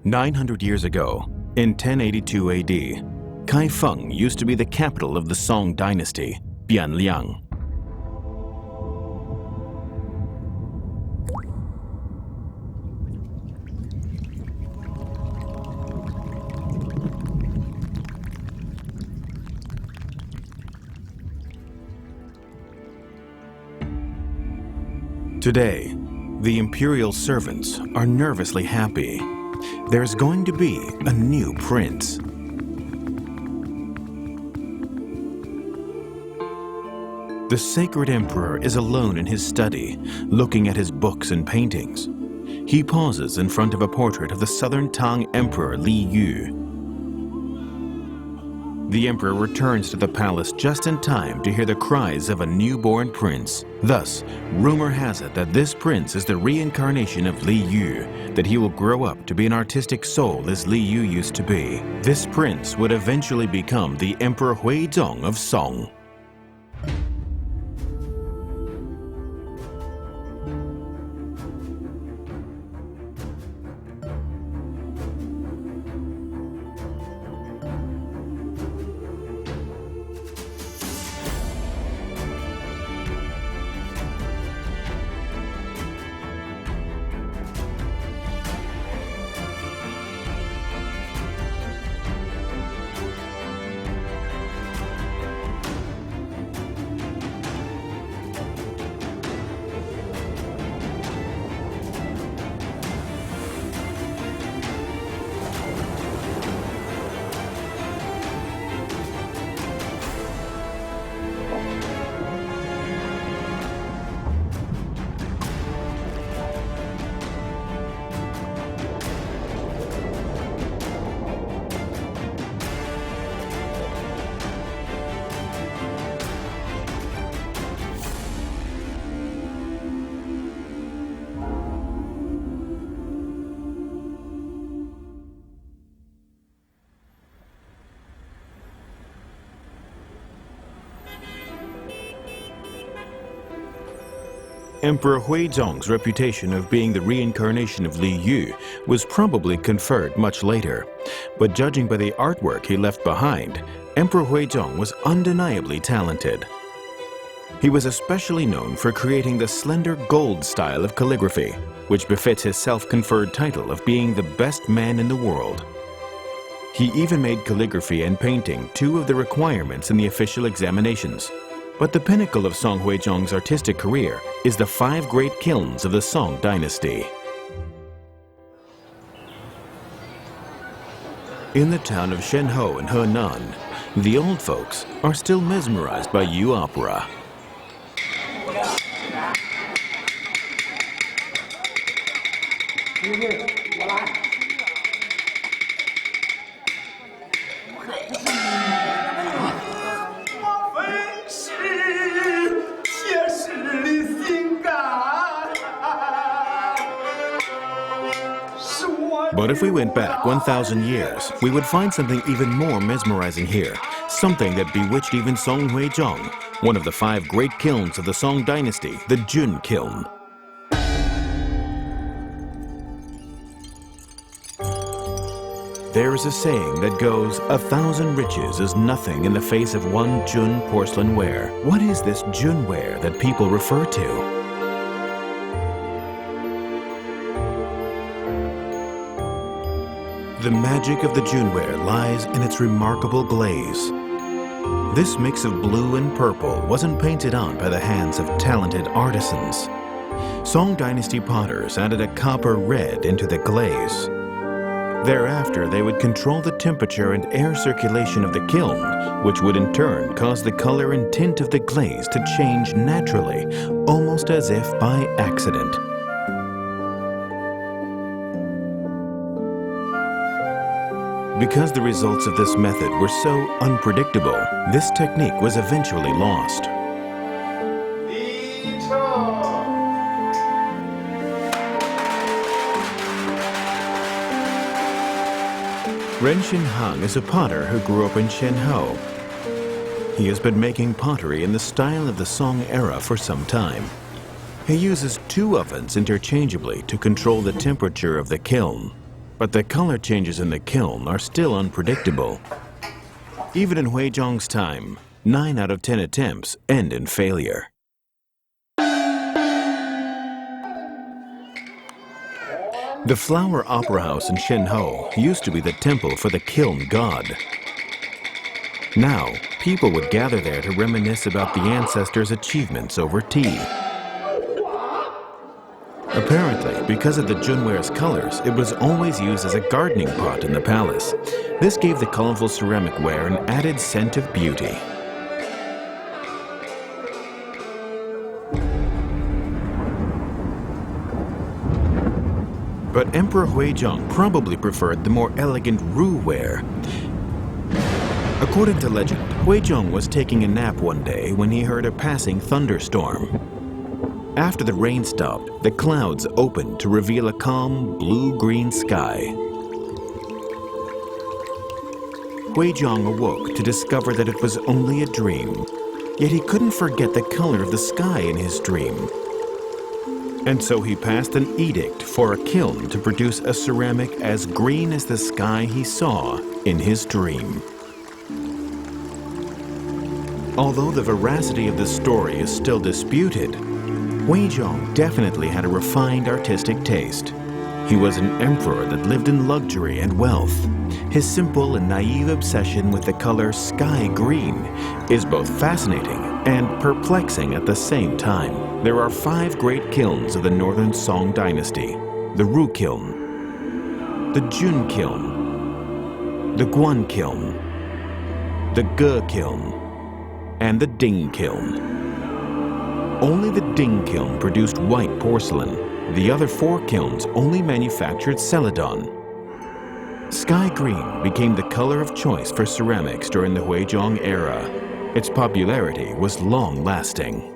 900 years ago, in 1082 AD, Kaifeng used to be the capital of the Song dynasty, Bianliang. Today, the imperial servants are nervously happy. There's going to be a new prince. The sacred emperor is alone in his study, looking at his books and paintings. He pauses in front of a portrait of the southern Tang Emperor Li Yu. The emperor returns to the palace just in time to hear the cries of a newborn prince. Thus, rumor has it that this prince is the reincarnation of Li Yu, that he will grow up to be an artistic soul as Li Yu used to be. This prince would eventually become the Emperor Huizong of Song. Emperor Huizong's reputation of being the reincarnation of Li Yu was probably conferred much later, but judging by the artwork he left behind, Emperor Huizong was undeniably talented. He was especially known for creating the slender gold style of calligraphy, which befits his self-conferred title of being the best man in the world. He even made calligraphy and painting two of the requirements in the official examinations. But the pinnacle of Song Huizong's artistic career is the 5 great kilns of the Song dynasty. In the town of Shenhou in Henan, the old folks are still mesmerized by Yu opera. But if we went back 1,000 years, we would find something even more mesmerizing here, something that bewitched even Song Huizong, one of the 5 great kilns of the Song dynasty, the Jun kiln. There is a saying that goes, 1,000 riches is nothing in the face of one Jun porcelain ware. What is this Jun ware that people refer to? The magic of the Junware lies in its remarkable glaze. This mix of blue and purple wasn't painted on by the hands of talented artisans. Song dynasty potters added a copper red into the glaze. Thereafter, they would control the temperature and air circulation of the kiln, which would in turn cause the color and tint of the glaze to change naturally, almost as if by accident. Because the results of this method were so unpredictable, this technique was eventually lost. Ren Xinhang is a potter who grew up in Shenhou. He has been making pottery in the style of the Song era for some time. He uses 2 ovens interchangeably to control the temperature of the kiln. But the color changes in the kiln are still unpredictable. Even in Huizhong's time, 9 out of 10 attempts end in failure. The Flower Opera House in Shenhou used to be the temple for the kiln god. Now, people would gather there to reminisce about the ancestors' achievements over tea. Apparently, because of the Junware's colors, it was always used as a gardening pot in the palace. This gave the colorful ceramic ware an added scent of beauty. But Emperor Huizhong probably preferred the more elegant Ru ware. According to legend, Huizhong was taking a nap one day when he heard a passing thunderstorm. After the rain stopped, the clouds opened to reveal a calm, blue-green sky. Huizhong awoke to discover that it was only a dream, yet he couldn't forget the color of the sky in his dream. And so he passed an edict for a kiln to produce a ceramic as green as the sky he saw in his dream. Although the veracity of the story is still disputed, Huizhong definitely had a refined artistic taste. He was an emperor that lived in luxury and wealth. His simple and naive obsession with the color sky green is both fascinating and perplexing at the same time. There are 5 great kilns of the Northern Song dynasty: the Ru kiln, the Jun kiln, the Guan kiln, the Ge kiln, and the Ding kiln. Only the Ding kiln produced white porcelain. The other 4 kilns only manufactured celadon. Sky green became the color of choice for ceramics during the Huizhong era. Its popularity was long-lasting.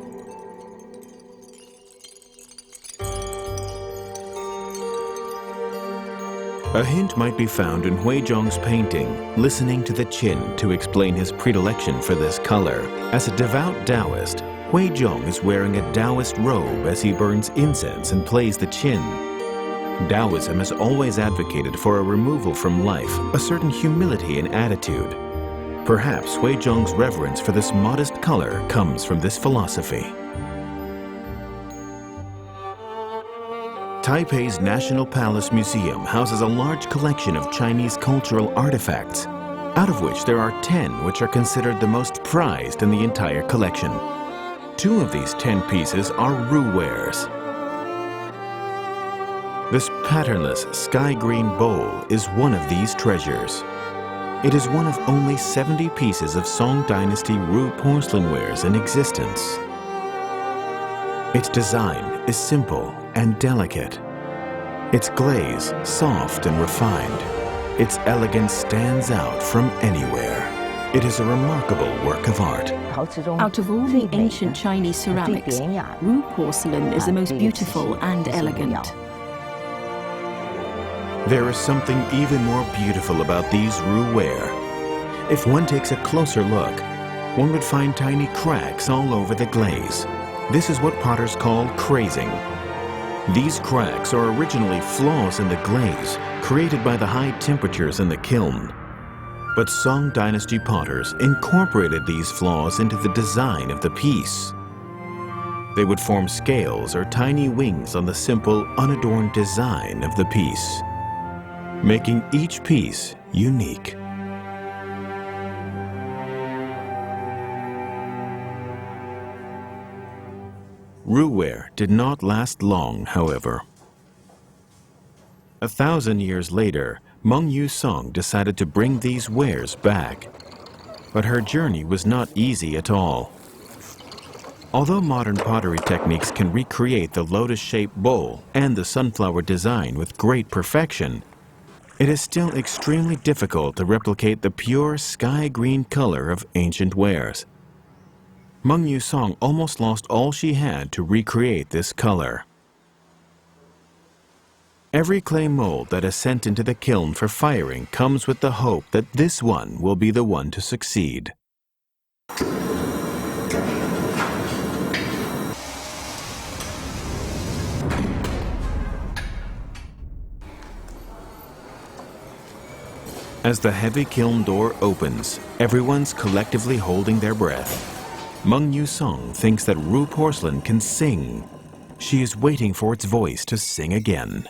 A hint might be found in Huizhong's painting, Listening to the Qin, to explain his predilection for this color. As a devout Taoist, Huizhong is wearing a Taoist robe as he burns incense and plays the qin. Taoism has always advocated for a removal from life, a certain humility and attitude. Perhaps Huizhong's reverence for this modest color comes from this philosophy. Taipei's National Palace Museum houses a large collection of Chinese cultural artifacts, out of which there are 10 which are considered the most prized in the entire collection. 2 of these 10 pieces are Ru wares. This patternless sky green bowl is one of these treasures. It is one of only 70 pieces of Song Dynasty Ru porcelain wares in existence. Its design is simple and delicate. Its glaze soft and refined. Its elegance stands out from anywhere. It is a remarkable work of art. Out of all the ancient Chinese ceramics, Ru porcelain is the most beautiful and elegant. There is something even more beautiful about these Ru ware. If one takes a closer look, one would find tiny cracks all over the glaze. This is what potters call crazing. These cracks are originally flaws in the glaze, created by the high temperatures in the kiln. But Song Dynasty potters incorporated these flaws into the design of the piece. They would form scales or tiny wings on the simple, unadorned design of the piece, making each piece unique. Ru ware did not last long, however. 1,000 years later, Meng Yusong decided to bring these wares back. But her journey was not easy at all. Although modern pottery techniques can recreate the lotus-shaped bowl and the sunflower design with great perfection, it is still extremely difficult to replicate the pure sky green color of ancient wares. Meng Yusong almost lost all she had to recreate this color. Every clay mold that is sent into the kiln for firing comes with the hope that this one will be the one to succeed. As the heavy kiln door opens, everyone's collectively holding their breath. Meng Yusong thinks that Ru Porcelain can sing. She is waiting for its voice to sing again.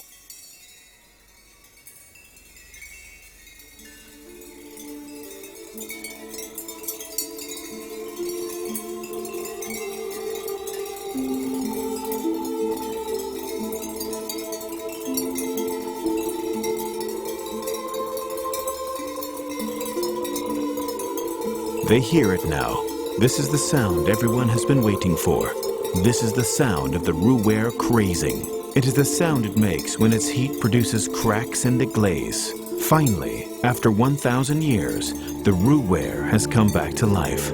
They hear it now. This is the sound everyone has been waiting for. This is the sound of the roux-ware crazing. It is the sound it makes when its heat produces cracks in the glaze. Finally, after 1,000 years, the roux-ware has come back to life.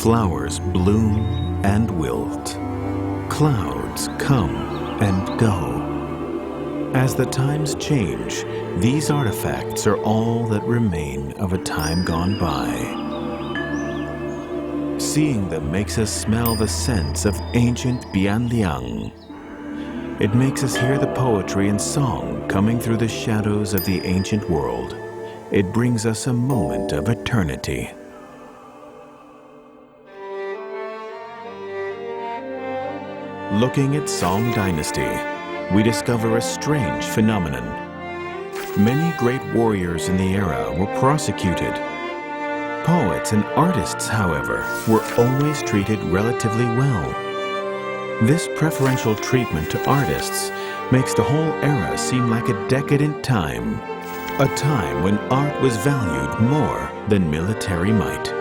Flowers bloom and wilt. Clouds come and go. As the times change, these artifacts are all that remain of a time gone by. Seeing them makes us smell the scents of ancient Bianliang. It makes us hear the poetry and song coming through the shadows of the ancient world. It brings us a moment of eternity. Looking at Song Dynasty, we discover a strange phenomenon. Many great warriors in the era were prosecuted. Poets and artists, however, were always treated relatively well. This preferential treatment to artists makes the whole era seem like a decadent time, a time when art was valued more than military might.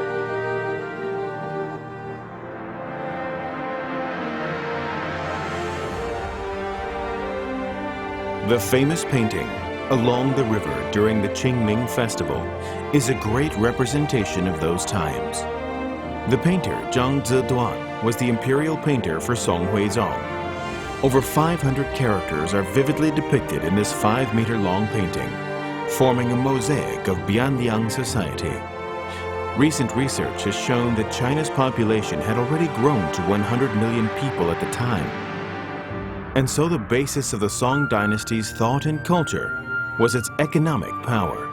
The famous painting, Along the River during the Qingming Festival, is a great representation of those times. The painter Zhang Ziduan was the imperial painter for Song Huizong. Over 500 characters are vividly depicted in this 5-meter-long painting, forming a mosaic of Bianliang society. Recent research has shown that China's population had already grown to 100 million people at the time. And so the basis of the Song Dynasty's thought and culture was its economic power.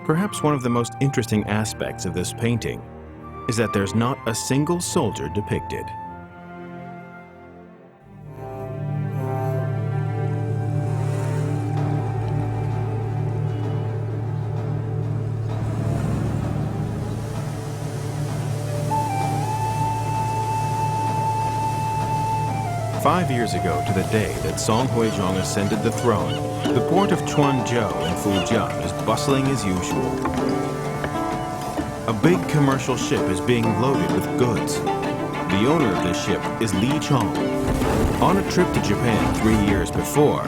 Perhaps one of the most interesting aspects of this painting is that there's not a single soldier depicted. Five years ago to the day that Song Huizong ascended the throne, the port of Quanzhou in Fujian is bustling as usual. A big commercial ship is being loaded with goods. The owner of this ship is Li Chong. On a trip to Japan 3 years before,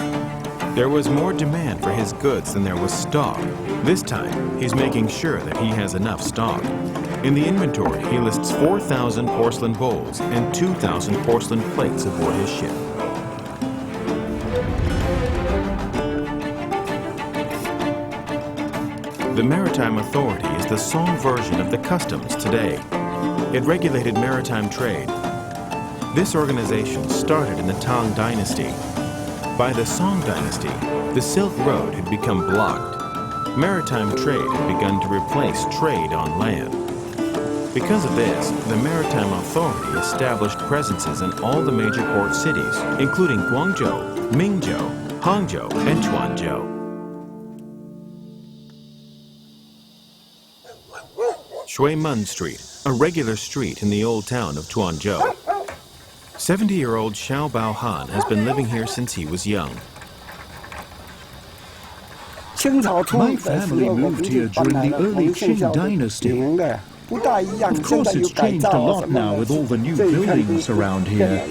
there was more demand for his goods than there was stock. This time, he's making sure that he has enough stock. In the inventory, he lists 4,000 porcelain bowls and 2,000 porcelain plates aboard his ship. The Maritime Authority is the Song version of the customs today. It regulated maritime trade. This organization started in the Tang Dynasty. By the Song Dynasty, the Silk Road had become blocked. Maritime trade had begun to replace trade on land. Because of this, the Maritime Authority established presences in all the major port cities, including Guangzhou, Mingzhou, Hangzhou, and Quanzhou. Shuimen Street, a regular street in the old town of Tuanzhou. 70-year-old Xiao Baohan has been living here since he was young. My family moved here during the early Qing dynasty. Of course, it's changed a lot now with all the new buildings around here.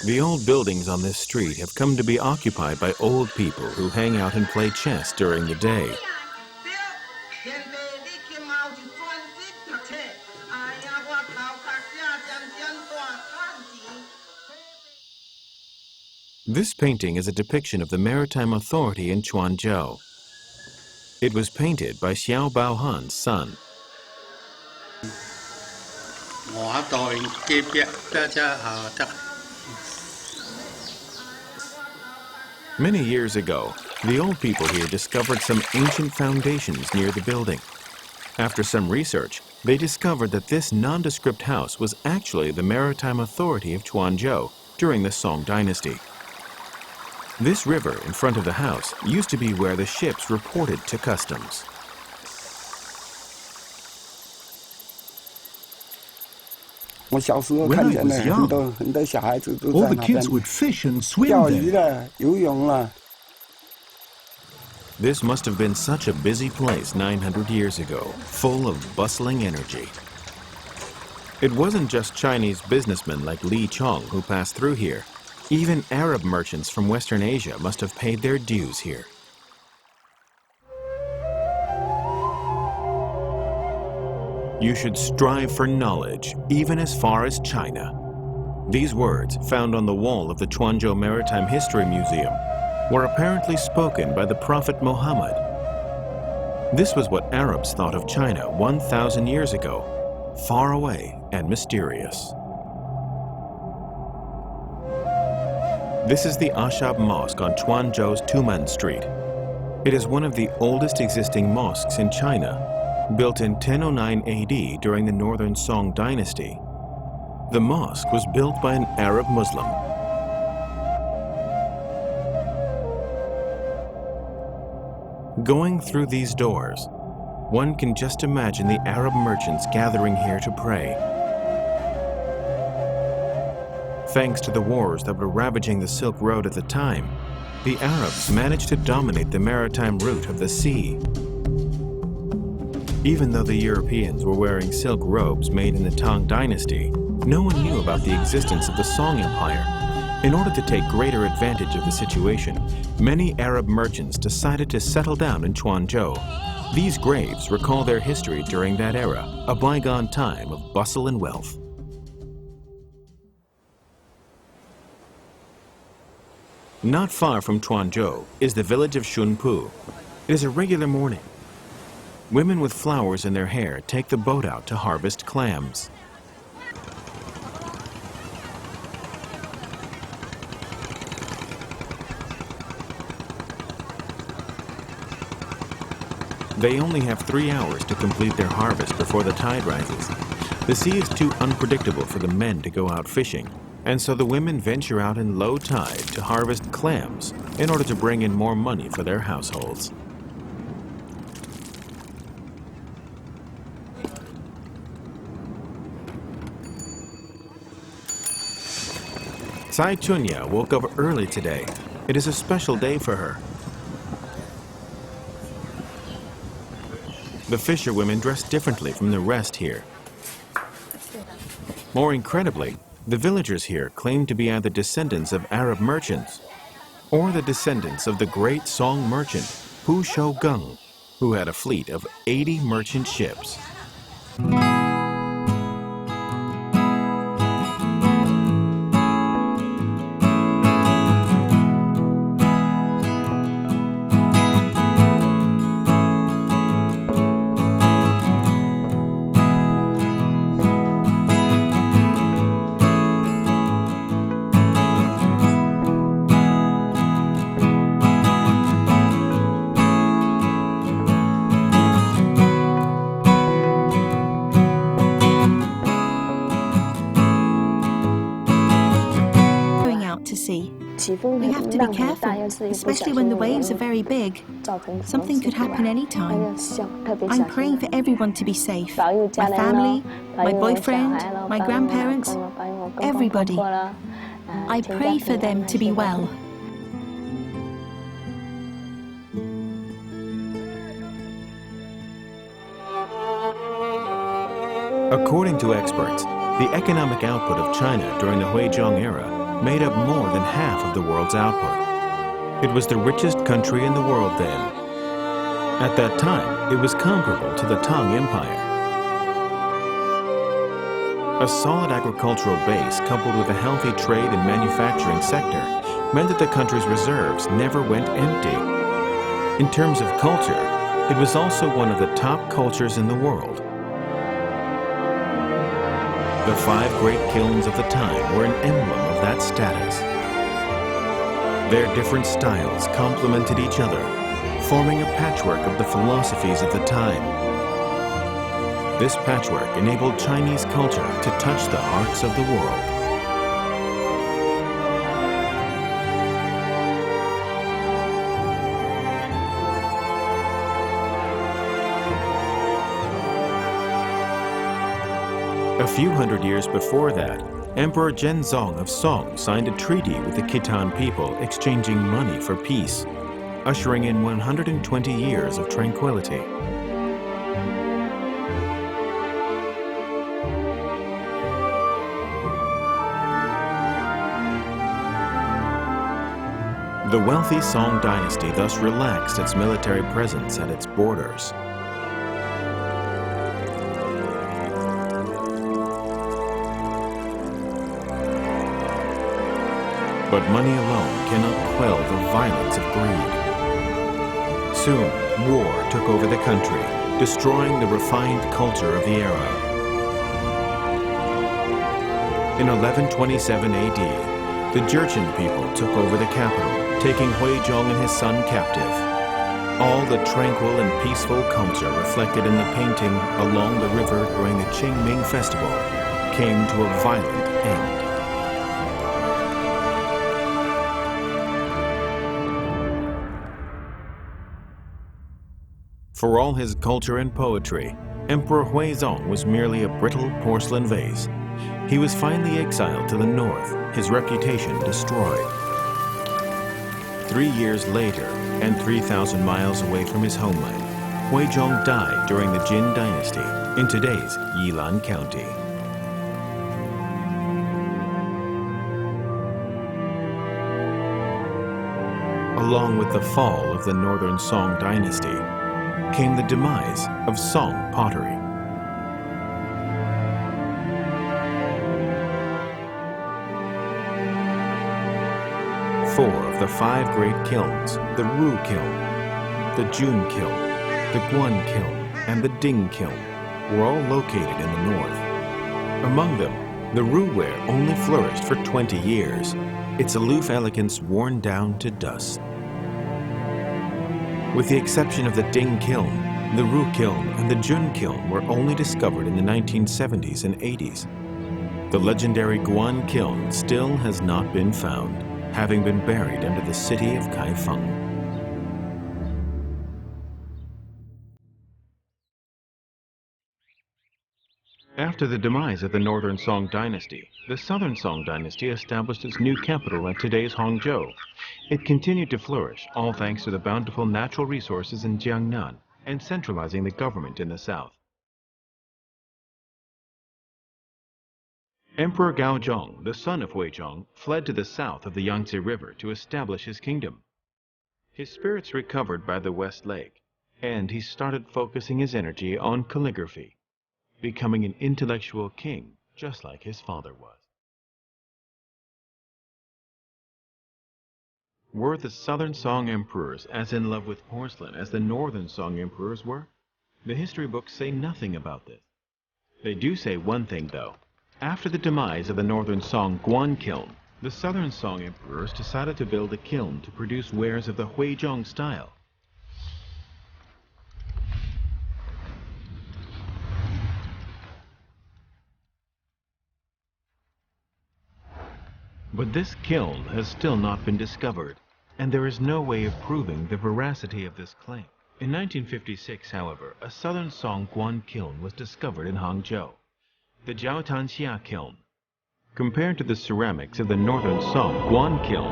The old buildings on this street have come to be occupied by old people who hang out and play chess during the day. This painting is a depiction of the Maritime Authority in Quanzhou. It was painted by Xiao Baohan's son. 我到街边大家好的。Many years ago, the old people here discovered some ancient foundations near the building. After some research, they discovered that this nondescript house was actually the maritime authority of Quanzhou during the Song dynasty. This river in front of the house used to be where the ships reported to customs. When I was young, all the kids would fish and swim there. This must have been such a busy place 900 years ago, full of bustling energy. It wasn't just Chinese businessmen like Li Chong who passed through here. Even Arab merchants from Western Asia must have paid their dues here. You should strive for knowledge, even as far as China. These words, found on the wall of the Quanzhou Maritime History Museum, were apparently spoken by the Prophet Muhammad. This was what Arabs thought of China 1,000 years ago, far away and mysterious. This is the Ashab Mosque on Quanzhou's Tumen Street. It is one of the oldest existing mosques in China, built in 1009 AD during the Northern Song dynasty. The mosque was built by an Arab Muslim. Going through these doors, one can just imagine the Arab merchants gathering here to pray. Thanks to the wars that were ravaging the Silk Road at the time, the Arabs managed to dominate the maritime route of the sea. Even though the Europeans were wearing silk robes made in the Tang dynasty, no one knew about the existence of the Song Empire. In order to take greater advantage of the situation, many Arab merchants decided to settle down in Quanzhou. These graves recall their history during that era, a bygone time of bustle and wealth. Not far from Quanzhou is the village of Shunpu. It is a regular morning. Women with flowers in their hair take the boat out to harvest clams. They only have 3 hours to complete their harvest before the tide rises. The sea is too unpredictable for the men to go out fishing, and so the women venture out in low tide to harvest clams in order to bring in more money for their households. Tsai Chunya woke up early today. It is a special day for her. The fisherwomen dress differently from the rest here. More incredibly, the villagers here claim to be either descendants of Arab merchants or the descendants of the great Song merchant Hu Shougang, who had a fleet of 80 merchant ships. We have to be careful, especially when the waves are very big. Something could happen anytime. I'm praying for everyone to be safe. My family, my boyfriend, my grandparents, everybody. I pray for them to be well. According to experts, the economic output of China during the Huizhong era made up more than half of the world's output. It was the richest country in the world then. At that time, it was comparable to the Tang Empire. A solid agricultural base coupled with a healthy trade and manufacturing sector meant that the country's reserves never went empty. In terms of culture, it was also one of the top cultures in the world. The 5 great kilns of the time were an emblem of that status. Their different styles complemented each other, forming a patchwork of the philosophies of the time. This patchwork enabled Chinese culture to touch the hearts of the world. A few hundred years before that, Emperor Zhenzong of Song signed a treaty with the Khitan people exchanging money for peace, ushering in 120 years of tranquility. The wealthy Song dynasty thus relaxed its military presence at its borders. But money alone cannot quell the violence of greed. Soon, war took over the country, destroying the refined culture of the era. In 1127 AD, the Jurchen people took over the capital, taking Huizhong and his son captive. All the tranquil and peaceful culture reflected in the painting along the river during the Qingming festival came to a violent end. For all his culture and poetry, Emperor Huizong was merely a brittle porcelain vase. He was finally exiled to the north, his reputation destroyed. 3 years later, and 3,000 miles away from his homeland, Huizong died during the Jin dynasty in today's Yilan County. Along with the fall of the northern Song dynasty, came the demise of Song pottery. Four of the 5 great kilns, the Ru kiln, the Jun kiln, the Guan kiln, and the Ding kiln, were all located in the north. Among them, the Ru ware only flourished for 20 years, its aloof elegance worn down to dust. With the exception of the Ding kiln, the Ru kiln and the Jun kiln were only discovered in the 1970s and 80s. The legendary Guan kiln still has not been found, having been buried under the city of Kaifeng. After the demise of the northern Song dynasty, the southern Song dynasty established its new capital at today's Hangzhou. It continued to flourish, all thanks to the bountiful natural resources in Jiangnan and centralizing the government in the south. Emperor Gaozhong, the son of Huizhong, fled to the south of the Yangtze River to establish his kingdom. His spirits recovered by the West Lake, and he started focusing his energy on calligraphy, becoming an intellectual king, just like his father was. Were the southern Song emperors as in love with porcelain as the northern Song emperors were? The history books say nothing about this. They do say one thing, though. After the demise of the northern Song Guan kiln, the southern Song emperors decided to build a kiln to produce wares of the Huizhong style. But this kiln has still not been discovered, and there is no way of proving the veracity of this claim. In 1956, however, a southern Song Guan kiln was discovered in Hangzhou, the Jiaotanxia kiln. Compared to the ceramics of the northern Song Guan kiln,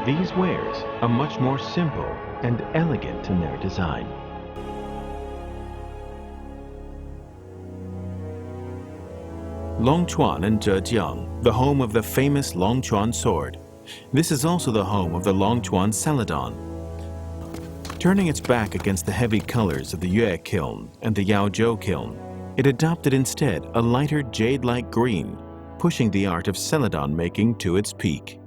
these wares are much more simple and elegant in their design. Longchuan in Zhejiang, the home of the famous Longchuan sword. This is also the home of the Longchuan celadon. Turning its back against the heavy colors of the Yue kiln and the Yaozhou kiln, it adopted instead a lighter jade-like green, pushing the art of celadon making to its peak.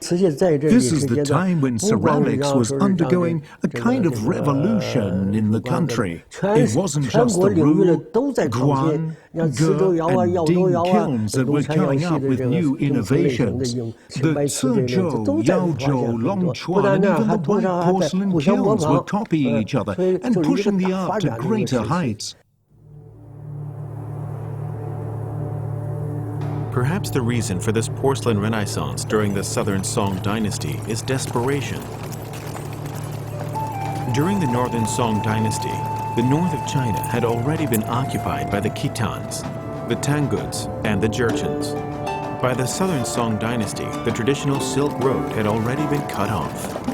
This is the time when ceramics was undergoing a kind of revolution in the country. It wasn't just the Ru, Guan, Ge, and Ding kilns that were coming up with new innovations. The Cizhou, Yaozhou, Longchuan, and even the white porcelain kilns were copying each other and pushing the art to greater heights. Perhaps the reason for this porcelain renaissance during the Southern Song dynasty is desperation. During the Northern Song dynasty, the north of China had already been occupied by the Khitans, the Tanguts, and the Jurchens. By the Southern Song dynasty, the traditional Silk Road had already been cut off.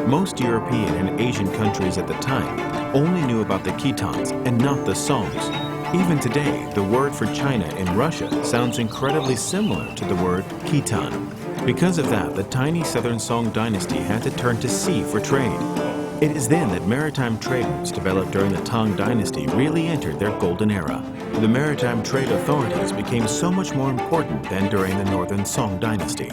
Most European and Asian countries at the time only knew about the Khitans and not the Songs. Even today, the word for China in Russia sounds incredibly similar to the word Khitan. Because of that, the tiny Southern Song dynasty had to turn to sea for trade. It is then that maritime trade routes developed during the Tang dynasty really entered their golden era. The maritime trade authorities became so much more important than during the Northern Song dynasty.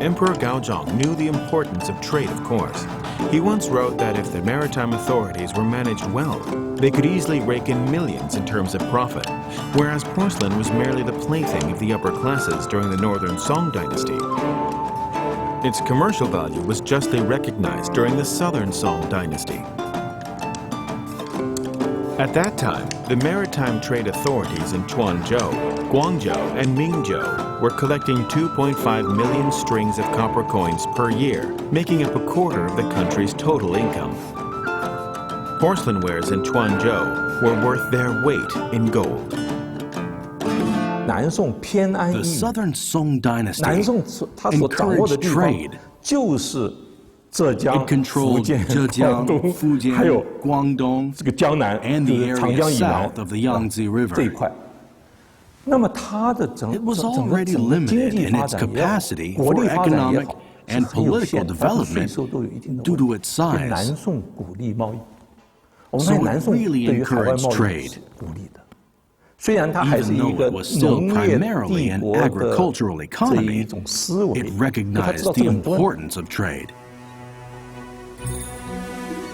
Emperor Gaozong knew the importance of trade, of course. He once wrote that if the maritime authorities were managed well, they could easily rake in millions in terms of profit, whereas porcelain was merely the plaything of the upper classes during the Northern Song dynasty. Its commercial value was justly recognized during the Southern Song dynasty. At that time, the maritime trade authorities in Quanzhou, Guangzhou, and Mingzhou were collecting 2.5 million strings of copper coins per year, making up a quarter of the country's total income. Porcelain wares in Quanzhou were worth their weight in gold. The Southern Song dynasty encouraged trade. It controlled Zhejiang, Fujian, Guangdong, and the area south of the Yangtze River. It was already limited in its capacity for economic and political development due to its size. So it really encouraged trade. Even though it was still primarily an agricultural economy, it recognized the importance of trade.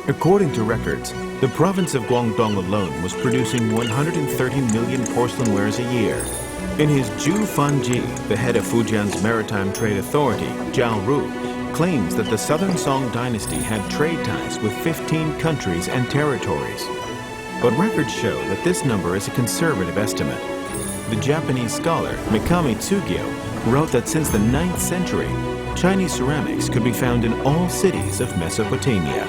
According to records, the province of Guangdong alone was producing 130 million porcelain wares a year. In his Zhu Fanji, the head of Fujian's Maritime Trade Authority, Zhao Ru, claims that the Southern Song dynasty had trade ties with 15 countries and territories. But records show that this number is a conservative estimate. The Japanese scholar Mikami Tsugyo wrote that since the 9th century, Chinese ceramics could be found in all cities of Mesopotamia.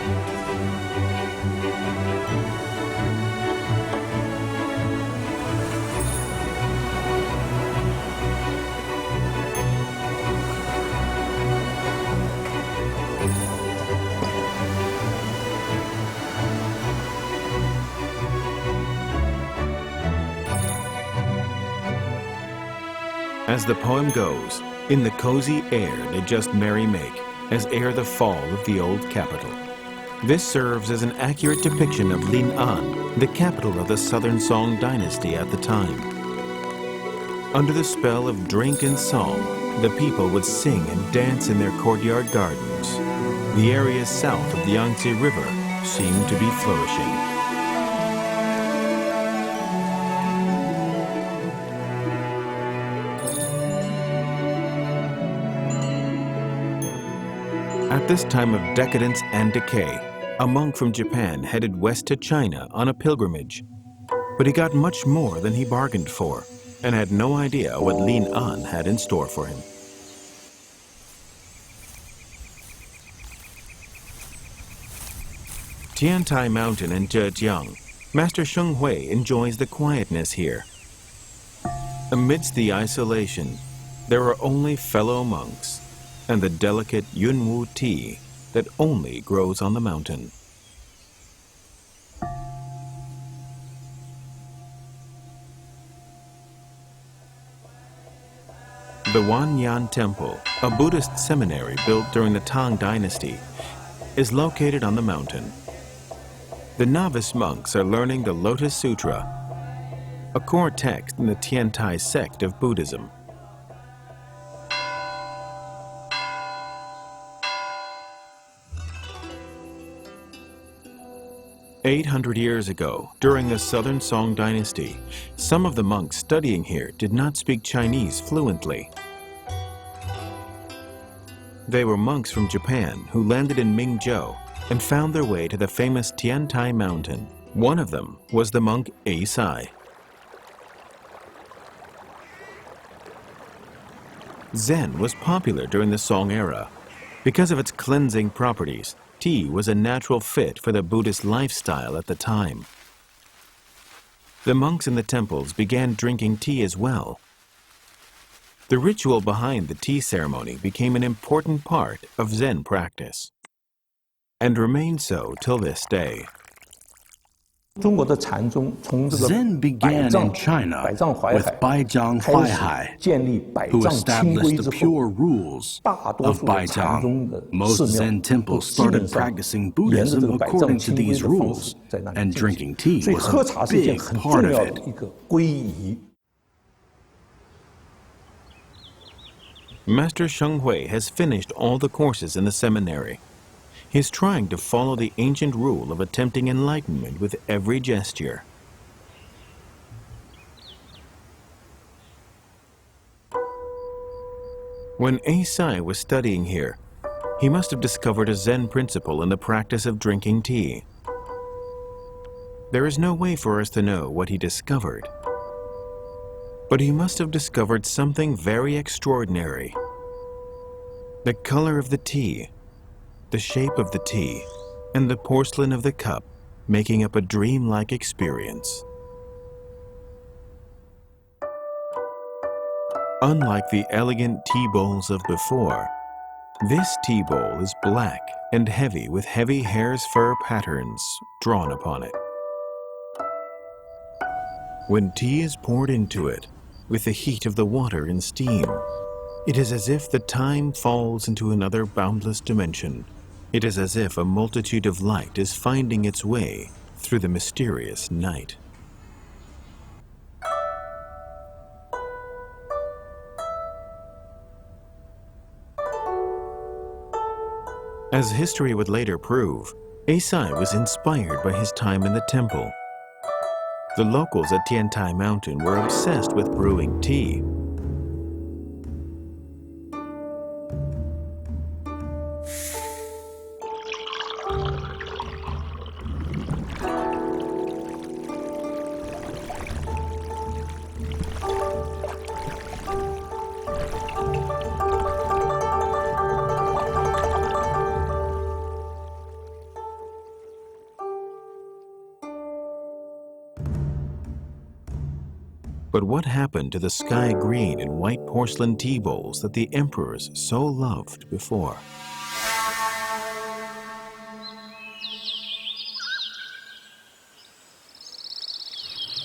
As the poem goes, in the cozy air they just merry make, as ere the fall of the old capital. This serves as an accurate depiction of Lin'an, the capital of the Southern Song dynasty at the time. Under the spell of drink and song, the people would sing and dance in their courtyard gardens. The areas south of the Yangtze River seemed to be flourishing. At this time of decadence and decay, a monk from Japan headed west to China on a pilgrimage. But he got much more than he bargained for, and had no idea what Lin'an had in store for him. Tiantai Mountain in Zhejiang, Master Sheng Hui enjoys the quietness here. Amidst the isolation, there are only fellow monks and the delicate Yunwu tea that only grows on the mountain. The Wanyan Temple, a Buddhist seminary built during the Tang Dynasty, is located on the mountain. The novice monks are learning the Lotus Sutra, a core text in the Tiantai sect of Buddhism. "800 years ago, during the Southern Song Dynasty, some of the monks studying here did not speak Chinese fluently. They were monks from Japan who landed in Mingzhou and found their way to the famous Tiantai mountain. One of them was the monk A Sai. Zen was popular during the Song era. Because of its cleansing properties, tea was a natural fit for the Buddhist lifestyle at the time. The monks in the temples began drinking tea as well. The ritual behind the tea ceremony became an important part of Zen practice, and remains so till this day. Zen began in China with Baizhang Huaihai, who established the pure rules of Baizhang. Most Zen temples started practicing Buddhism according to these rules, and drinking tea was a big part of it. Master Sheng Hui has finished all the courses in the seminary. He is trying to follow the ancient rule of attempting enlightenment with every gesture. When A Sai was studying here, he must have discovered a Zen principle in the practice of drinking tea. There is no way for us to know what he discovered, but he must have discovered something very extraordinary. The color of the tea, the shape of the tea, and the porcelain of the cup, making up a dreamlike experience. Unlike the elegant tea bowls of before, this tea bowl is black and heavy with heavy hare's fur patterns drawn upon it. When tea is poured into it, with the heat of the water and steam, it is as if the time falls into another boundless dimension. It is as if a multitude of light is finding its way through the mysterious night. As history would later prove, A Sai was inspired by his time in the temple. The locals at Tiantai Mountain were obsessed with brewing tea. But what happened to the sky green and white porcelain tea bowls that the emperors so loved before?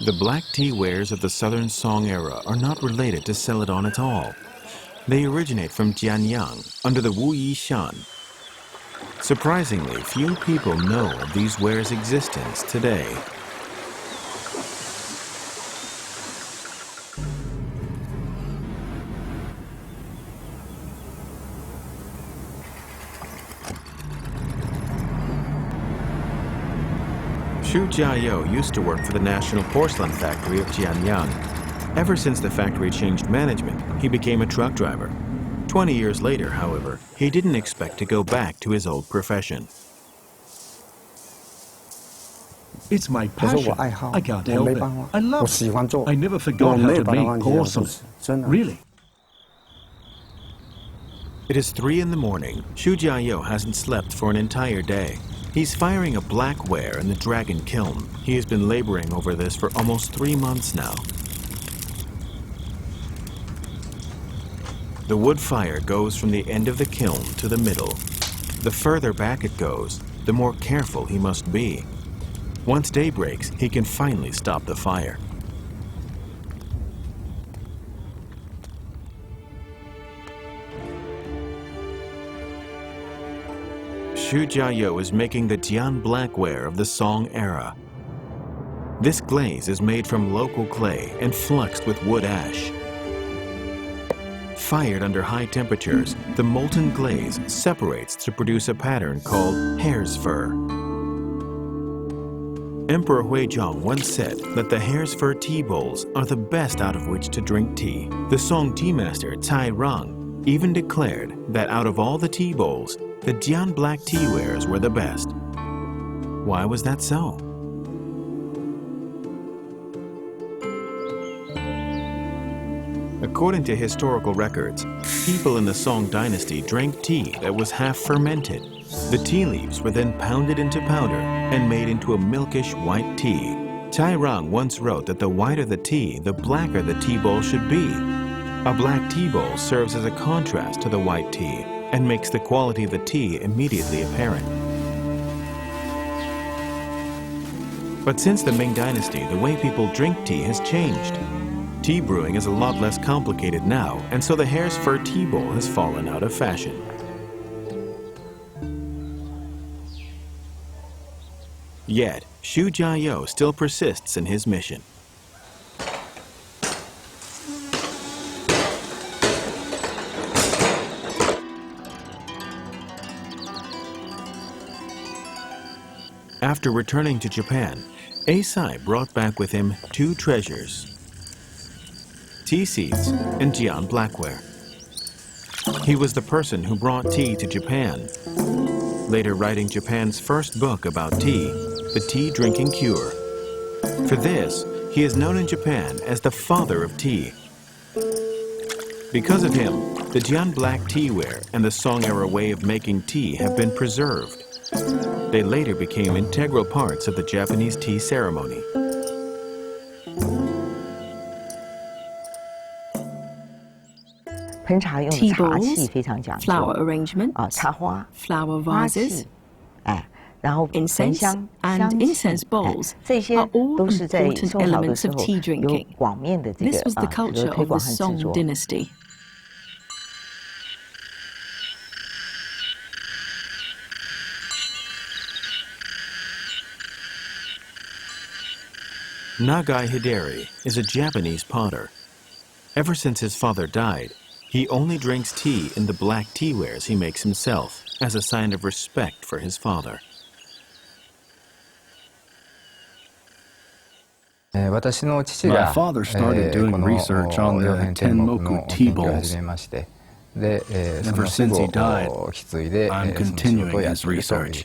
The black tea wares of the Southern Song era are not related to Celadon at all. They originate from Jianyang under the Wu Yi Shan. Surprisingly, few people know of these wares' existence today. Xu Jiayou used to work for the National Porcelain Factory of Jianyang. Ever since the factory changed management, he became a truck driver. 20 years later, however, he didn't expect to go back to his old profession. It's my passion. I can't help it. I love it. I never forgot how to make porcelain. Really. It is 3 in the morning. Xu Jiayou hasn't slept for an entire day. He's firing a black ware in the dragon kiln. He has been laboring over this for almost 3 months now. The wood fire goes from the end of the kiln to the middle. The further back it goes, the more careful he must be. Once day breaks, he can finally stop the fire. Xu Jiayou is making the Jian blackware of the Song era. This glaze is made from local clay and fluxed with wood ash. Fired under high temperatures, the molten glaze separates to produce a pattern called hare's fur. Emperor Huizong once said that the hare's fur tea bowls are the best out of which to drink tea. The Song tea master Cai Rang even declared that out of all the tea bowls, the Jian black tea wares were the best. Why was that so? According to historical records, people in the Song dynasty drank tea that was half fermented. The tea leaves were then pounded into powder and made into a milkish white tea. Cai Rang once wrote that the whiter the tea, the blacker the tea bowl should be. A black tea bowl serves as a contrast to the white tea and makes the quality of the tea immediately apparent. But since the Ming Dynasty, the way people drink tea has changed. Tea brewing is a lot less complicated now, and so the hare's fur tea bowl has fallen out of fashion. Yet, Xu Jiayou still persists in his mission. After returning to Japan, Eisai brought back with him two treasures: tea seeds and Jian blackware. He was the person who brought tea to Japan, later writing Japan's first book about tea, The Tea Drinking Cure. For this, he is known in Japan as the father of tea. Because of him, the Jian black teaware and the Song-era way of making tea have been preserved. They later became integral parts of the Japanese tea ceremony. Tea bowls, flower arrangement, flower vases, incense and incense bowls are all important elements of tea drinking. This was the culture of the Song dynasty. Nagai Hideri is a Japanese potter. Ever since his father died, he only drinks tea in the black teawares he makes himself as a sign of respect for his father. My father started doing research on the Tenmoku tea bowls. Ever since he died, I'm continuing his research.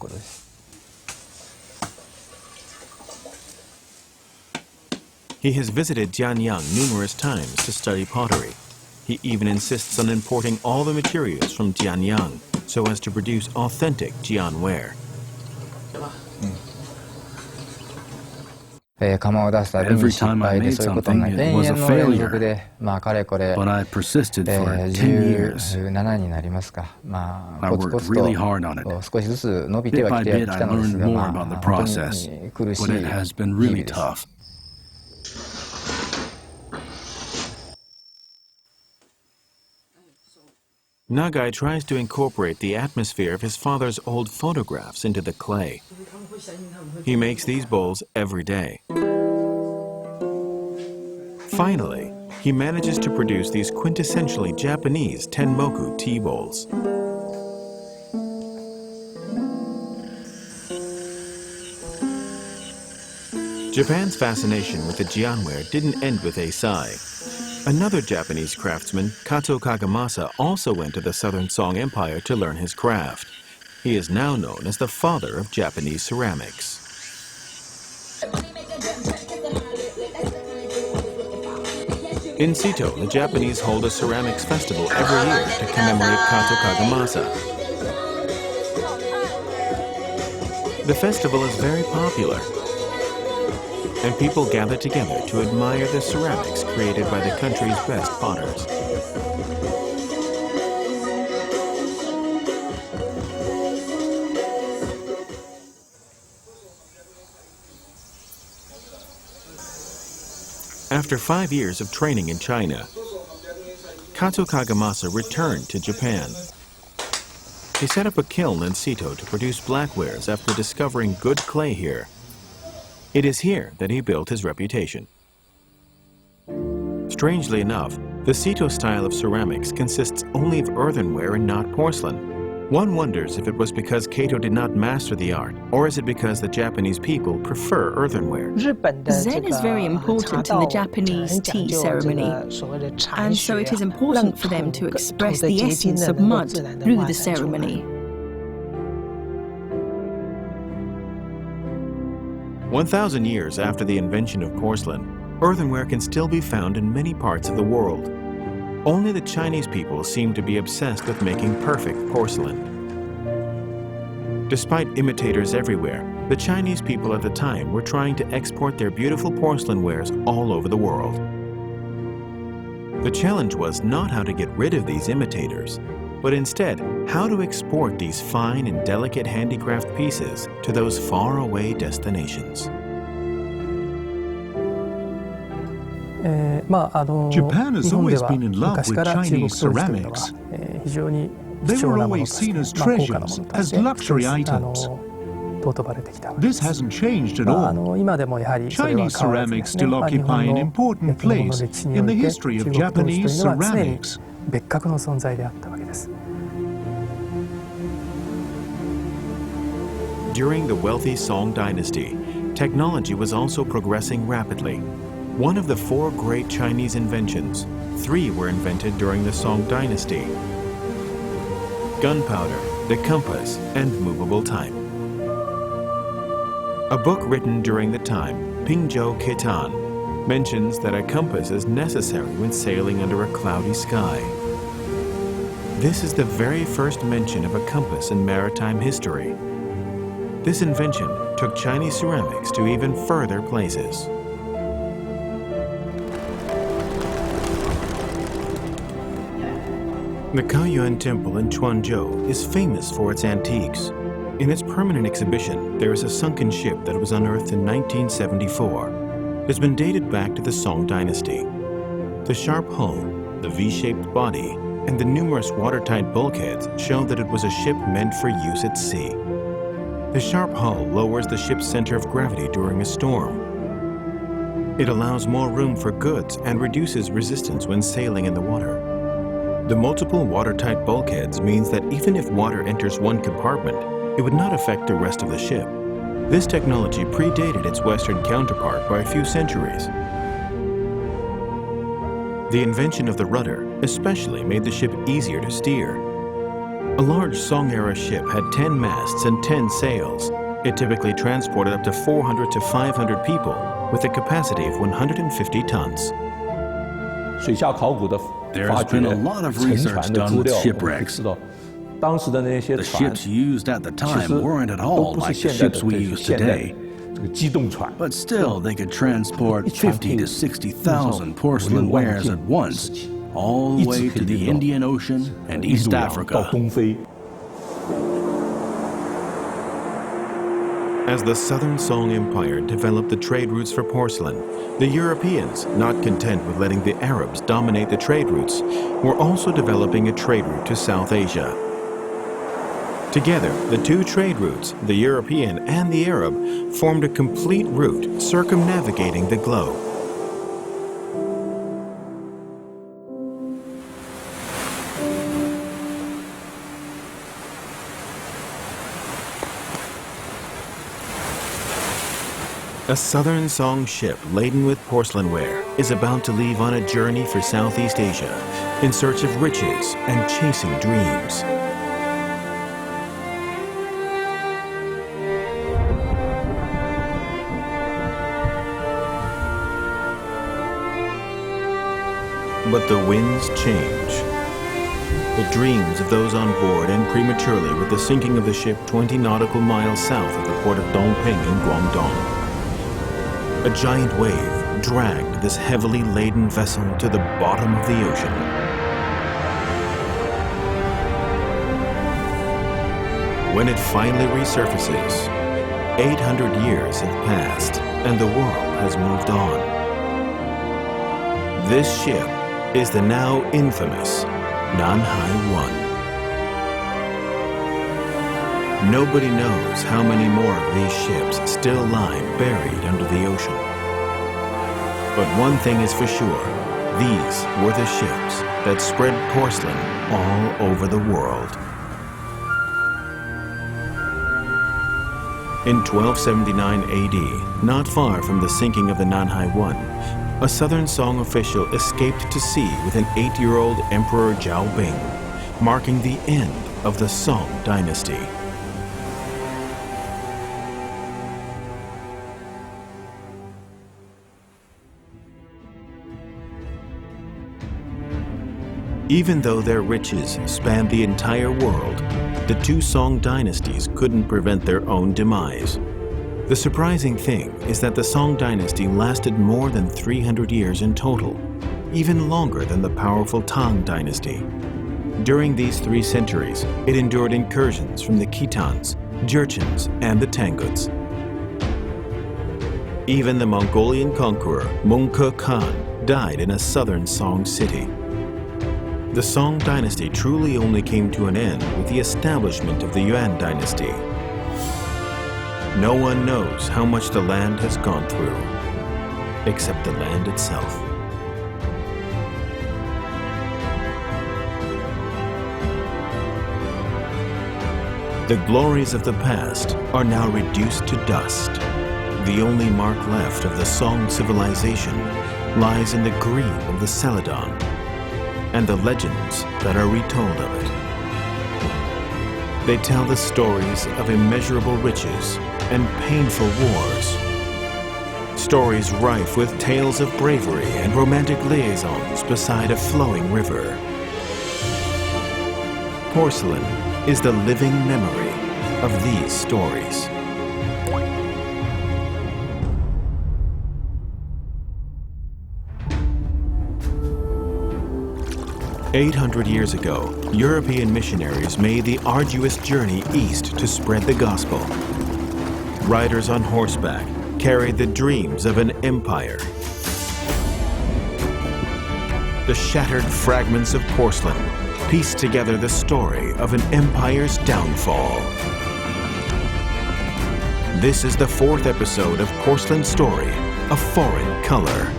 He has visited Jianyang numerous times to study pottery. He even insists on importing all the materials from Jianyang so as to produce authentic Jian ware. Every time I made something, it was a failure, but I persisted for 10 years. I worked really hard on it. Bit by bit, I learned more about the process, but it has been really tough. Nagai tries to incorporate the atmosphere of his father's old photographs into the clay. He makes these bowls every day. Finally, he manages to produce these quintessentially Japanese Tenmoku tea bowls. Japan's fascination with the Jianware didn't end with Eisai. Another Japanese craftsman, Kato Kagemasa, also went to the Southern Song Empire to learn his craft. He is now known as the father of Japanese ceramics. In Sito, the Japanese hold a ceramics festival every year to commemorate Kato Kagemasa. The festival is very popular, and people gather together to admire the ceramics created by the country's best potters. After 5 years of training in China, Kato Kagemasa returned to Japan. he set up a kiln in Sito to produce blackwares after discovering good clay here. It is here that he built his reputation. Strangely enough, the Sito style of ceramics consists only of earthenware and not porcelain. One wonders if it was because Kato did not master the art, or is it because the Japanese people prefer earthenware? Zen is very important in the Japanese tea ceremony, and so it is important for them to express the essence of mud through the ceremony. 1,000 years after the invention of porcelain, earthenware can still be found in many parts of the world. Only the Chinese people seem to be obsessed with making perfect porcelain. Despite imitators everywhere, the Chinese people at the time were trying to export their beautiful porcelain wares all over the world. The challenge was not how to get rid of these imitators, but instead how to export these fine and delicate handicraft pieces to those faraway destinations. Japan has always been in love with Chinese ceramics. They were always seen as treasures, as luxury items. This hasn't changed at all. Chinese ceramics still occupy an important place in the history of Japanese ceramics. During the wealthy Song dynasty, technology was also progressing rapidly. One of the 4 great Chinese inventions, 3 were invented during the Song dynasty: gunpowder, the compass, and movable type. A book written during the time, Pingzhou Ketan, mentions that a compass is necessary when sailing under a cloudy sky. This is the very first mention of a compass in maritime history. This invention took Chinese ceramics to even further places. The Kaoyuan Temple in Quanzhou is famous for its antiques. In its permanent exhibition, there is a sunken ship that was unearthed in 1974. It has been dated back to the Song dynasty. The sharp hull, the V-shaped body, and the numerous watertight bulkheads show that it was a ship meant for use at sea. The sharp hull lowers the ship's center of gravity during a storm. It allows more room for goods and reduces resistance when sailing in the water. The multiple watertight bulkheads means that even if water enters one compartment, it would not affect the rest of the ship. This technology predated its Western counterpart by a few centuries. The invention of the rudder especially made the ship easier to steer. A large Song-era ship had 10 masts and 10 sails. It typically transported up to 400 to 500 people with a capacity of 150 tons. There's been a lot of research done with shipwrecks. The ships used at the time weren't at all like the ships we use today. But still, they could transport 50 to 60,000 porcelain wares at once, all the way to the Indian Ocean and East Africa. As the Southern Song Empire developed the trade routes for porcelain, the Europeans, not content with letting the Arabs dominate the trade routes, were also developing a trade route to South Asia. Together, the 2 trade routes, the European and the Arab, formed a complete route circumnavigating the globe. A Southern Song ship laden with porcelain ware is about to leave on a journey for Southeast Asia in search of riches and chasing dreams. But the winds change. The dreams of those on board end prematurely with the sinking of the ship 20 nautical miles south of the port of Dongping in Guangdong. A giant wave dragged this heavily laden vessel to the bottom of the ocean. When it finally resurfaces, 800 years have passed and the world has moved on. This ship is the now infamous Nanhai 1. Nobody knows how many more of these ships still lie buried under the ocean. But one thing is for sure, these were the ships that spread porcelain all over the world. In 1279 AD, not far from the sinking of the Nanhai I, a southern Song official escaped to sea with an 8-year-old Emperor Zhao Bing, marking the end of the Song dynasty. Even though their riches spanned the entire world, the two Song dynasties couldn't prevent their own demise. The surprising thing is that the Song dynasty lasted more than 300 years in total, even longer than the powerful Tang dynasty. During these 3 centuries, it endured incursions from the Khitans, Jurchens, and the Tanguts. Even the Mongolian conqueror Mengke Khan died in a southern Song city. The Song dynasty truly only came to an end with the establishment of the Yuan dynasty. No one knows how much the land has gone through, except the land itself. The glories of the past are now reduced to dust. The only mark left of the Song civilization lies in the green of the Celadon and the legends that are retold of it. They tell the stories of immeasurable riches and painful wars. Stories rife with tales of bravery and romantic liaisons beside a flowing river. Porcelain is the living memory of these stories. 800 years ago, European missionaries made the arduous journey east to spread the gospel. Riders on horseback carried the dreams of an empire. The shattered fragments of porcelain pieced together the story of an empire's downfall. This is the 4th episode of Porcelain Story, A Foreign Color.